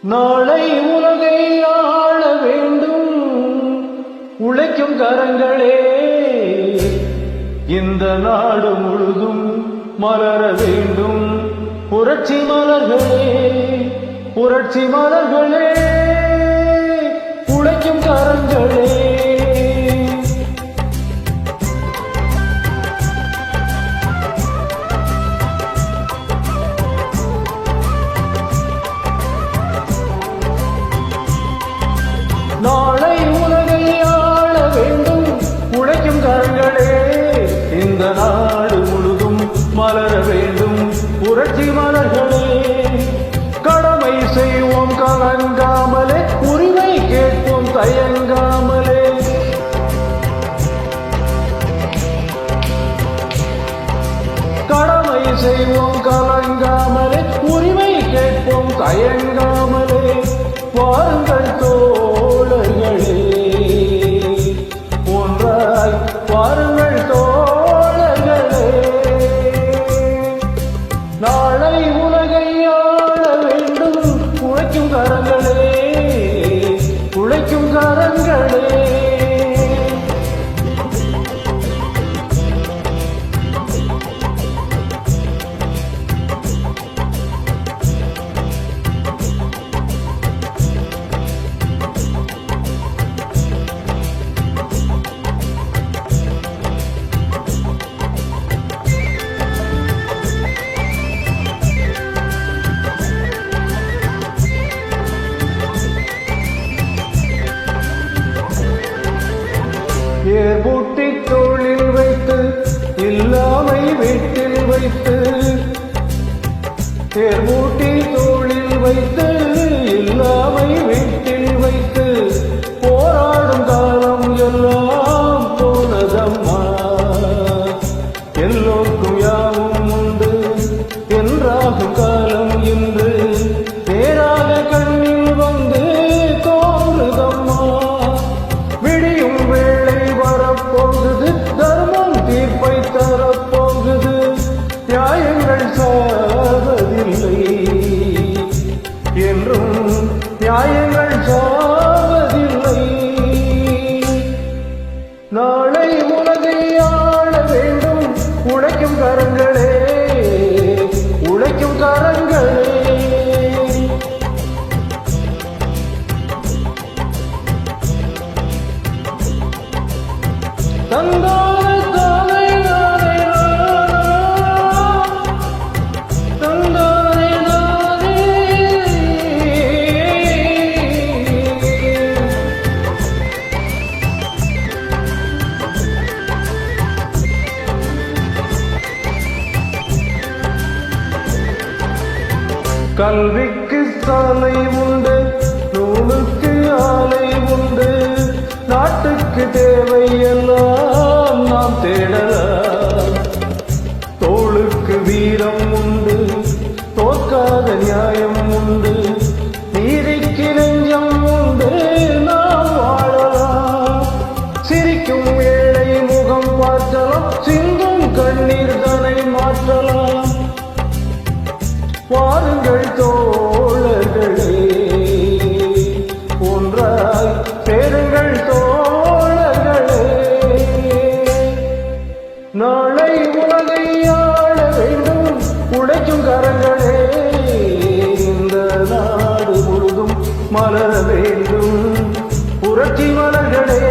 நாளை உலகை ஆள வேண்டும் உழைக்கும் கரங்களே, இந்த நாடு முழுதும் மலர வேண்டும் புரட்சி மலர்களே, புரட்சி மலர்களே, உழைக்கும் கரங்களே. நாளை உலகை ஆள வேண்டும் உழைக்கும் கரங்களே, இந்த நாடு முழுதும் மலர வேண்டும் புரட்சி மலர்களே. கடமை செய்வோம் கலங்காமலே, உரிமை கேட்போம் தயங்காமலே. கடமை செய்வோம் கலங்காமலே, உரிமை கேட்போம் தயங்காமலே. வாருங்கள் தோழர்களே, ஒன்றாய் வாருங்கள் தோழர்களே. நாளை உலகை ஆள வேண்டும் உழைக்கும் கரங்களே, உழைக்கும் கரங்களே. ஏர்பூட்டி தோளில் வைத்து இல்லாமை வீட்டில் வைத்து, ஏர்பூட்டி தோளில் வைத்து இல்லாமை வீட்டில் வைத்து, போராடும் காலம் எல்லாம் போனதம்மா. எல்லோருக்கும் யாவும் உண்டு என்றாகும் காலம் இன்று நேராக கண்ணில் வந்து தோன்றுதம்மா. விடியும் வேளை வரப்போகுது, தர்மம் தீர்ப்பை தரப்போகுது. நியாயங்கள் சாவதில்லை என்றும் நியாயங்கள் சாவதில்லை. நாளை உலகை ஆள வேண்டும் உழைக்கும் கரங்களே, உழைக்கும் கரங்களே. தந்தானே தானே நானே தந்தானே நானே. கல்விக்கு சாலை உண்டு, நூலுக்கு ஆலை உண்டு. நாட்டுக்கு தேவை எல்லாம் நாம் தேடலாம். தோளுக்கு வீரம் உண்டு, தோற்காத நியாயம் உண்டு. நீதிக்கு நெஞ்சம் உண்டு, நாம் வாழலாம். சிரிக்கும் ஏழை முகம் பார்க்கலாம், சிந்தும் கண்ணீர் தனை மாற்றலாம். வாருங்கள் தோழர்களே, ஒன்றாய் சேருங்கள் தோழர்களே. நாளை உலகை ஆள வேண்டும் உழைக்கும் கரங்களே, இந்த நாடு முழுதும் மலர வேண்டும் புரட்சி மலர்களே.